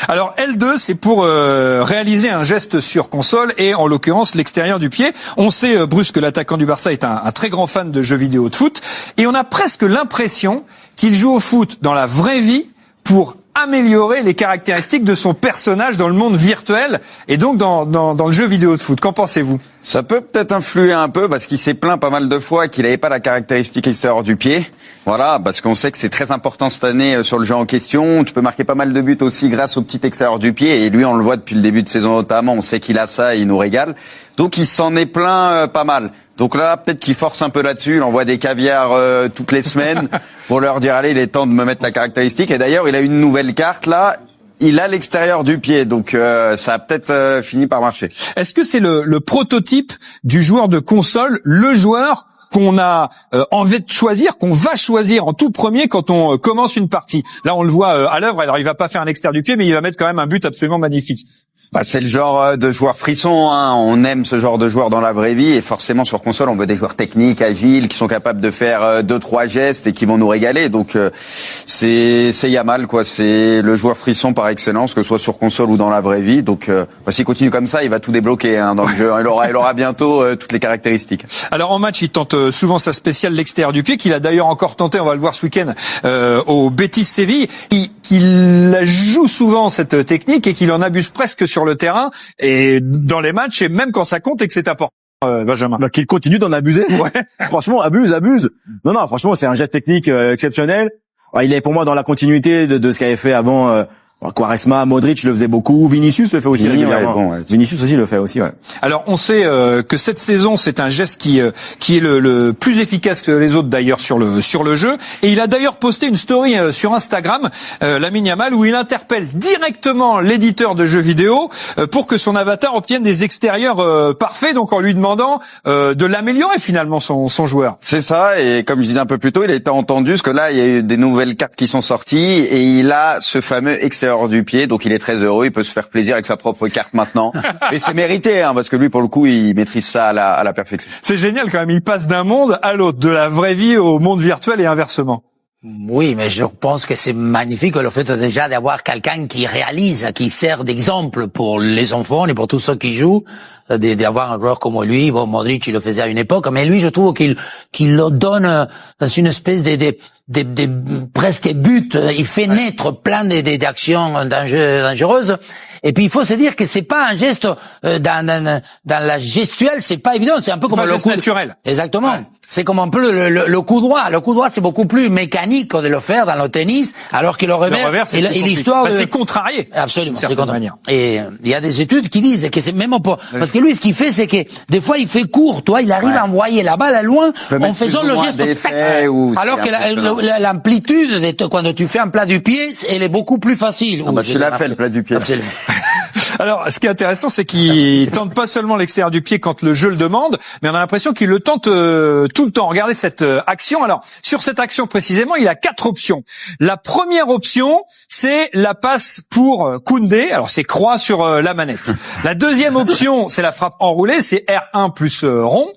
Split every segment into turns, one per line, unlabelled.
Alors L2, c'est pour réaliser un geste sur console et en l'occurrence l'extérieur du pied. On sait, Bruce, que l'attaquant du Barça est un très grand fan de jeux vidéo de foot et on a presque l'impression qu'il joue au foot dans la vraie vie pour améliorer les caractéristiques de son personnage dans le monde virtuel et donc dans le jeu vidéo de foot. Qu'en pensez-vous?
Ça peut peut-être influer un peu parce qu'il s'est plaint pas mal de fois qu'il n'avait pas la caractéristique extérieure du pied. Voilà, parce qu'on sait que c'est très important cette année sur le jeu en question. Tu peux marquer pas mal de buts aussi grâce au petit extérieur du pied et lui on le voit depuis le début de saison notamment. On sait qu'il a ça et il nous régale. Donc il s'en est plaint pas mal. Donc là, peut-être qu'il force un peu là-dessus, il envoie des caviars toutes les semaines pour leur dire allez, il est temps de me mettre la caractéristique. Et d'ailleurs, il a une nouvelle carte là, il a l'extérieur du pied, donc ça a peut-être fini par marcher.
Est-ce que c'est le prototype du joueur de console, le joueur qu'on a envie de choisir, qu'on va choisir en tout premier quand on commence une partie? Là, on le voit à l'œuvre. Alors, il va pas faire un extérieur du pied, mais il va mettre quand même un but absolument magnifique.
Bah, c'est le genre de joueur frisson, hein. On aime ce genre de joueur dans la vraie vie et forcément sur console on veut des joueurs techniques, agiles, qui sont capables de faire 2-3 gestes et qui vont nous régaler. Donc c'est Yamal quoi, c'est le joueur frisson par excellence, que ce soit sur console ou dans la vraie vie. Donc s'il continue comme ça, il va tout débloquer hein, dans le jeu. Il aura bientôt toutes les caractéristiques.
Alors en match, il tente souvent sa spéciale l'extérieur du pied, qu'il a d'ailleurs encore tenté, on va le voir ce week-end au Betis Séville. Qu'il la joue souvent cette technique et qu'il en abuse presque sur le terrain et dans les matchs et même quand ça compte et que c'est important. Benjamin.
Qu'il continue d'en abuser. Ouais. Franchement, abuse. Non, franchement, c'est un geste technique exceptionnel. Il est pour moi dans la continuité de ce qu'avait fait avant Quaresma, Modric le faisait beaucoup, Vinicius le fait aussi régulièrement. Vinicius aussi le fait aussi, ouais.
Alors on sait que cette saison c'est un geste qui est le plus efficace que les autres d'ailleurs sur le jeu et il a d'ailleurs posté une story sur Instagram, Lamine Yamal, où il interpelle directement l'éditeur de jeux vidéo pour que son avatar obtienne des extérieurs parfaits, donc en lui demandant de l'améliorer finalement son joueur.
C'est ça, et comme je disais un peu plus tôt, il a été entendu parce que là il y a eu des nouvelles cartes qui sont sorties et il a ce fameux extérieur du pied, donc il est très heureux, il peut se faire plaisir avec sa propre carte maintenant. Et c'est mérité, hein, parce que lui, pour le coup, il maîtrise ça à la perfection.
C'est génial quand même, il passe d'un monde à l'autre, de la vraie vie au monde virtuel et inversement.
Oui, mais je pense que c'est magnifique le fait déjà d'avoir quelqu'un qui réalise, qui sert d'exemple pour les enfants et pour tous ceux qui jouent, d'avoir un joueur comme lui. Bon, Modric, il le faisait à une époque, mais lui, je trouve qu'il le donne dans une espèce de presque but. Il fait naître plein d'actions dangereuses. Et puis il faut se dire que c'est pas un geste dans la gestuelle, c'est pas évident, c'est un peu comme le coup
naturel.
Exactement.
Ouais.
C'est comme un peu le coup droit. Le coup droit, c'est beaucoup plus mécanique de le faire dans le tennis, alors que le revers
c'est
l'histoire
c'est contrarié.
Absolument, c'est contrarié. Et il y a des études qui disent que c'est même pas parce que lui, ce qu'il fait, c'est que des fois, il fait court, toi, il arrive à envoyer la balle à loin en faisant le geste. Alors que l'amplitude quand tu fais un plat du pied, elle est beaucoup plus facile.
Tu l'as fait le plat du pied.
Absolument.
Alors, ce qui est intéressant, c'est qu'il tente pas seulement l'extérieur du pied quand le jeu le demande, mais on a l'impression qu'il le tente tout le temps. Regardez cette action. Alors, sur cette action précisément, il a 4 options. La première option, c'est la passe pour Koundé. Alors, c'est croix sur la manette. La deuxième option, c'est la frappe enroulée, c'est R1 plus rond.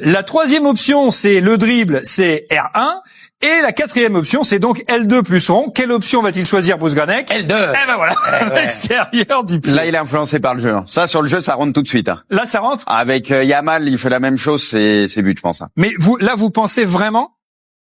La troisième option, c'est le dribble, c'est R1. Et la quatrième option, c'est donc L2 plus rond. Quelle option va-t-il choisir, Bruce Granek?
L2.
Eh ben voilà, l'extérieur du pied.
Là, il est influencé par le jeu. Ça, sur le jeu, ça rentre tout de suite.
Là, ça rentre?
Avec Yamal, il fait la même chose, c'est but, je pense.
Mais vous pensez vraiment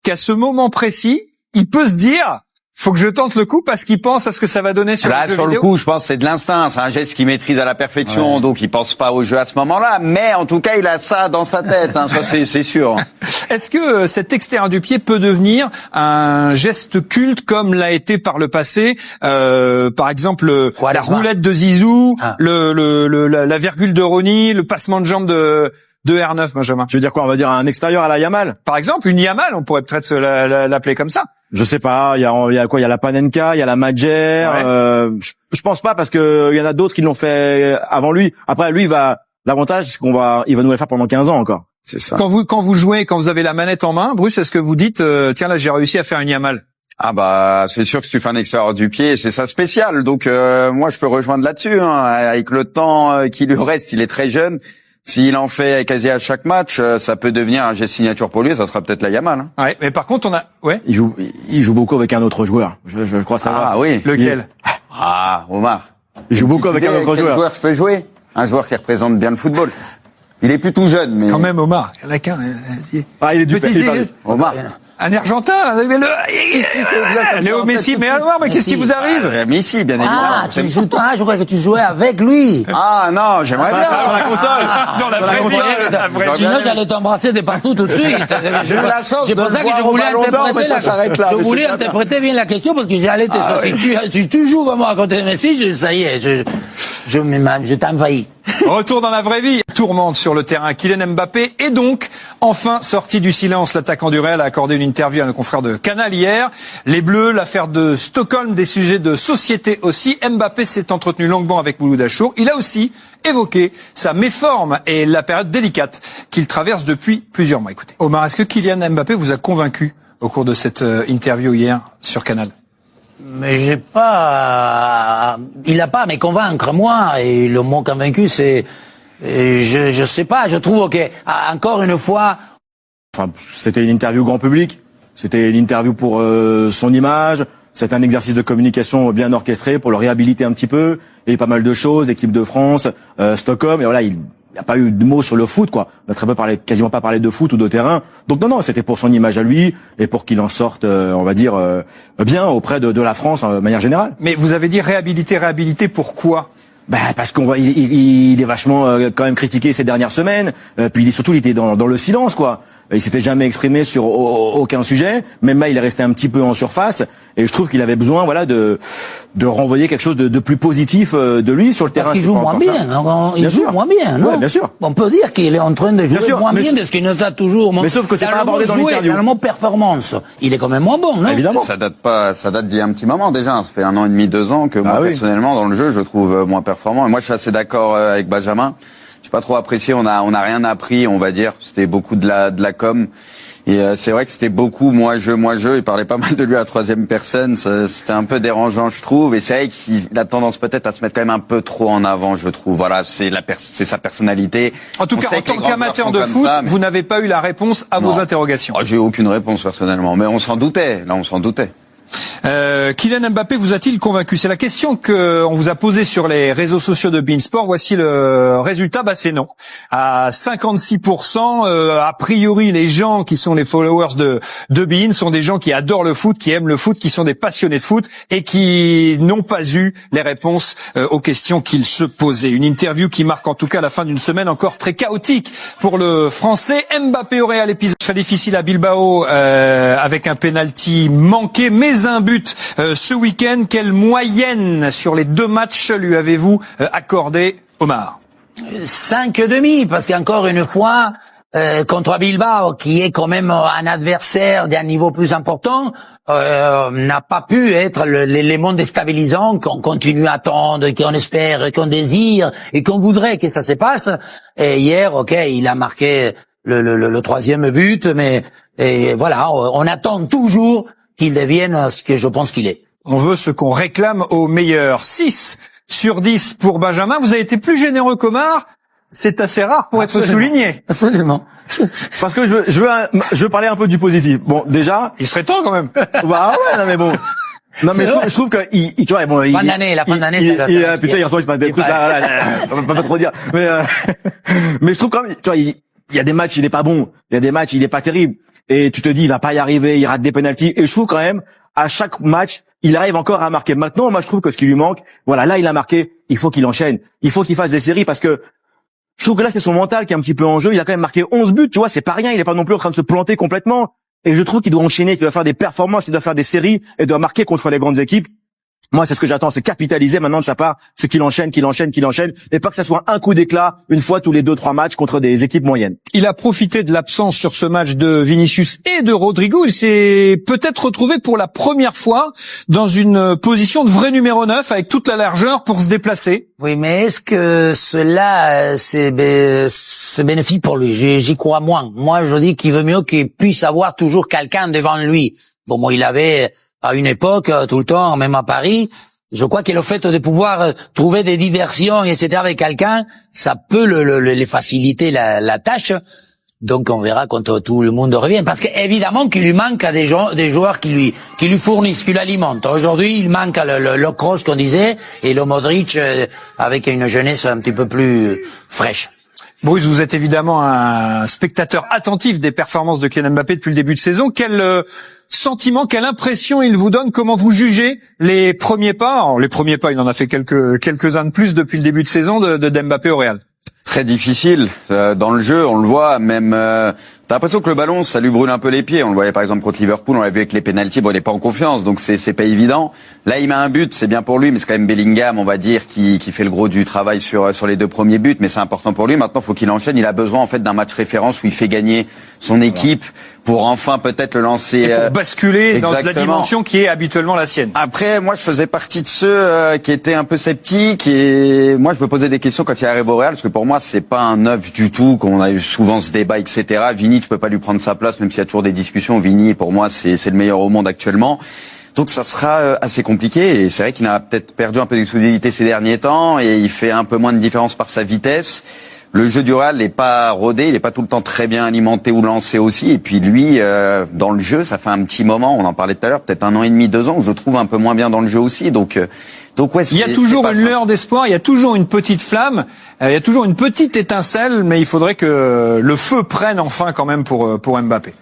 qu'à ce moment précis, il peut se dire, faut que je tente le coup parce qu'il pense à ce que ça va donner sur le jeu
sur
vidéo.
Le coup, je pense que c'est de l'instinct. C'est un geste qu'il maîtrise à la perfection, donc il pense pas au jeu à ce moment-là. Mais en tout cas, il a ça dans sa tête. Ça, c'est sûr.
Est-ce que cet extérieur du pied peut devenir un geste culte comme l'a été par le passé, par exemple la roulette de Zizou, la virgule de Ronny, le passement de jambe de R9, Benjamin?
Tu veux dire quoi? On va dire un extérieur à la Yamal?
Par exemple, une Yamal, on pourrait peut-être l'appeler comme ça.
Je sais pas, il y a quoi? Il y a la Panenka, il y a la Madjer.
Ouais.
Je pense pas parce que il y en a d'autres qui l'ont fait avant lui. Après, lui, l'avantage, c'est il va nous le faire pendant 15 ans encore.
C'est ça.
Quand vous jouez, quand vous avez la manette en main, Bruce, est-ce que vous dites, tiens là, j'ai réussi à faire une Yamal?
Ah bah c'est sûr que si tu fais un extérieur du pied, c'est ça spécial. Donc moi, je peux rejoindre là-dessus. Avec le temps qui lui reste, il est très jeune. S'il en fait quasi à chaque match, ça peut devenir un geste signature pour lui, ça sera peut-être la Yamal.
Ouais, mais par contre, il
joue beaucoup avec un autre joueur. Je crois ça.
Ah oui.
Lequel?
Ah, Omar.
Il joue beaucoup avec un autre
quel
joueur.
joueur je peux jouer? Un joueur qui représente bien le football. Il est plus tout jeune, mais...
Quand même, Omar, il y en a qu'un.
Ah, il est du
Petit-
Omar.
Un Argentin, Léo Messi, mais alors, mais qu'est-ce qui vous arrive?
Messi, bien évidemment.
Ah, tu joues, je crois que tu jouais avec lui.
Ah, non, j'aimerais bien.
Sur la console.
Dans la
Sur
vraie
console.
vie, la vraie vie.
Sinon, j'allais t'embrasser de partout tout de suite.
J'ai eu la chance
C'est
de
pour ça
le
que je
voir au
voulais
Ballon d'Or, mais
interpréter
ça s'arrête là,
je
mais
voulais
c'est bien.
interpréter bien la question parce que j'allais te si tu joues vraiment à côté de Messi, ça y est, je t'envahis.
Retour dans la vraie vie. Tourmente sur le terrain. Kylian Mbappé est donc enfin sorti du silence. L'attaquant du Real a accordé une interview à nos confrères de Canal hier. Les Bleus, l'affaire de Stockholm, des sujets de société aussi. Mbappé s'est entretenu longuement avec Mouloud Achour. Il a aussi évoqué sa méforme et la période délicate qu'il traverse depuis plusieurs mois. Écoutez, Omar, est-ce que Kylian Mbappé vous a convaincu au cours de cette interview hier sur Canal?
Mais il n'a pas à me convaincre, moi, et le mot convaincu, c'est, je sais pas, je trouve que, encore une fois.
Enfin, c'était une interview grand public. C'était une interview pour son image. C'est un exercice de communication bien orchestré pour le réhabiliter un petit peu. Il y a eu pas mal de choses, l'équipe de France, Stockholm, et voilà, il n'y a pas eu de mots sur le foot, quoi. On a très peu parlé, quasiment pas parlé de foot ou de terrain. Donc non, c'était pour son image à lui et pour qu'il en sorte, on va dire, bien auprès de la France de manière générale.
Mais vous avez dit réhabiliter, pourquoi?
Bah parce qu'on voit, il est vachement quand même critiqué ces dernières semaines. Puis il était dans le silence, quoi. Il s'était jamais exprimé sur aucun sujet. Même là, il est resté un petit peu en surface. Et je trouve qu'il avait besoin, voilà, de renvoyer quelque chose de plus positif de lui sur le terrain.
Parce qu'il joue moins bien. Il joue moins bien, non?
Ouais, bien sûr.
On peut dire qu'il est en train de jouer moins bien de ce qu'il nous a toujours montré.
Mais sauf que c'est pas abordé dans l'interview.
Dans le mot performance, il est quand même moins bon, non?
Évidemment.
Ça date d'il y a un petit moment déjà. Ça fait 1 an et demi, 2 ans que moi, personnellement, dans le jeu, je trouve moins performant. Et moi, je suis assez d'accord avec Benjamin. J'ai pas trop apprécié. On a rien appris, on va dire. C'était beaucoup de la com. Et c'est vrai que c'était beaucoup moi je. Il parlait pas mal de lui à la troisième personne. C'était un peu dérangeant, je trouve. Et c'est vrai qu'il a tendance peut-être à se mettre quand même un peu trop en avant, je trouve. Voilà, c'est sa personnalité.
En tout cas, en tant qu'amateur de foot, vous n'avez pas eu la réponse à vos interrogations.
Oh, j'ai aucune réponse personnellement, mais on s'en doutait. Là, on s'en doutait.
Kylian Mbappé vous a-t-il convaincu? C'est la question qu'on vous a posée sur les réseaux sociaux de beIN Sport. Voici le résultat. Bah c'est non. À 56%, a priori, les gens qui sont les followers de beIN sont des gens qui adorent le foot, qui aiment le foot, qui sont des passionnés de foot et qui n'ont pas eu les réponses aux questions qu'ils se posaient. Une interview qui marque en tout cas la fin d'une semaine encore très chaotique pour le Français. Mbappé aurait à l'épisode très difficile à Bilbao avec un penalty manqué, mais un but ce week-end. Quelle moyenne sur les 2 matchs lui avez-vous accordé, Omar?
5,5, parce qu'encore une fois, contre Bilbao, qui est quand même un adversaire d'un niveau plus important, n'a pas pu être l'élément déstabilisant qu'on continue à attendre, qu'on espère, qu'on désire et qu'on voudrait que ça se passe. Et hier, il a marqué le 3e but, mais et voilà, on attend toujours qu'il devienne ce que je pense qu'il est.
On veut ce qu'on réclame au meilleur. 6 sur 10 pour Benjamin. Vous avez été plus généreux qu'Omar. C'est assez rare pour être souligné.
Absolument.
Parce que je veux parler un peu du positif. Bon, déjà.
Il serait temps quand même.
Bah ouais, non mais bon. Non mais je trouve que tu vois, bon,
la fin d'année,
putain, hier soir il se passe des trucs là, on va pas trop dire. Mais je trouve quand même, tu vois, il y a des matchs il est pas bon, il y a des matchs il est pas terrible. Et tu te dis, il va pas y arriver, il rate des pénaltys. Et je trouve quand même, à chaque match, il arrive encore à marquer. Maintenant, moi, je trouve que ce qui lui manque, voilà, là, il a marqué, il faut qu'il enchaîne. Il faut qu'il fasse des séries parce que je trouve que là, c'est son mental qui est un petit peu en jeu. Il a quand même marqué 11 buts, tu vois, c'est pas rien. Il est pas non plus en train de se planter complètement. Et je trouve qu'il doit enchaîner, qu'il doit faire des performances, qu'il doit faire des séries et doit marquer contre les grandes équipes. Moi, c'est ce que j'attends, c'est capitaliser maintenant de sa part, c'est qu'il enchaîne, et pas que ça soit un coup d'éclat une fois tous les 2-3 matchs contre des équipes moyennes.
Il a profité de l'absence sur ce match de Vinicius et de Rodrigo. Il s'est peut-être retrouvé pour la première fois dans une position de vrai numéro 9 avec toute la largeur pour se déplacer.
Oui, mais est-ce que cela, c'est bénéfique pour lui? J'y crois moins. Moi, je dis qu'il veut mieux qu'il puisse avoir toujours quelqu'un devant lui. Bon, moi, il avait à une époque, tout le temps, même à Paris, je crois que le fait de pouvoir trouver des diversions, etc., avec quelqu'un, ça peut les faciliter la tâche. Donc on verra quand tout le monde revient. Parce qu'évidemment qu'il lui manque à des joueurs qui lui fournissent, qui l'alimentent. Aujourd'hui, il manque le Kroos qu'on disait, et le Modric avec une jeunesse un petit peu plus fraîche.
Bruce, vous êtes évidemment un spectateur attentif des performances de Kylian Mbappé depuis le début de saison. Quel sentiment, quelle impression il vous donne? Comment vous jugez les premiers pas? Alors, les premiers pas, il en a fait quelques-uns de plus depuis le début de saison de Mbappé au Real.
Très difficile. Dans le jeu, on le voit, même t'as l'impression que le ballon, ça lui brûle un peu les pieds. On le voyait par exemple contre Liverpool, on l'a vu avec les pénaltys, bon, il est pas en confiance, donc c'est pas évident. Là, il met un but, c'est bien pour lui, mais c'est quand même Bellingham, on va dire, qui fait le gros du travail sur les 2 premiers buts, mais c'est important pour lui. Maintenant, faut qu'il enchaîne. Il a besoin en fait d'un match référence où il fait gagner son équipe pour enfin peut-être le lancer.
Et pour basculer dans la dimension qui est habituellement la sienne.
Après, moi, je faisais partie de ceux qui étaient un peu sceptiques, et moi, je me posais des questions quand il arrive au Real, parce que pour moi, c'est pas un neuf du tout, qu'on a eu souvent ce débat, etc. Vini, tu peux pas lui prendre sa place, même s'il y a toujours des discussions. Vini, pour moi, c'est le meilleur au monde actuellement. Donc ça sera assez compliqué, et c'est vrai qu'il a peut-être perdu un peu d'explosivité ces derniers temps, et il fait un peu moins de différence par sa vitesse. Le jeu du Real n'est pas rodé, il n'est pas tout le temps très bien alimenté ou lancé aussi. Et puis lui, dans le jeu, ça fait un petit moment, on en parlait tout à l'heure, peut-être 1 an et demi, 2 ans, où je le trouve un peu moins bien dans le jeu aussi. Donc ouais,
il y a toujours une lueur d'espoir, il y a toujours une petite flamme, il y a toujours une petite étincelle, mais il faudrait que le feu prenne enfin quand même pour Mbappé.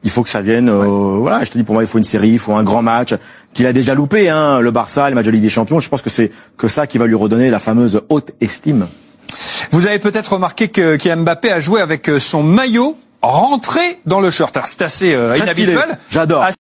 Il faut que ça vienne, voilà, je te dis, pour moi, il faut une série, il faut un grand match, qu'il a déjà loupé, hein, le Barça, le match de Ligue des Champions. Je pense que c'est que ça qui va lui redonner la fameuse haute estime.
Vous avez peut-être remarqué que Kylian Mbappé a joué avec son maillot rentré dans le short. C'est assez inhabituel.
J'adore.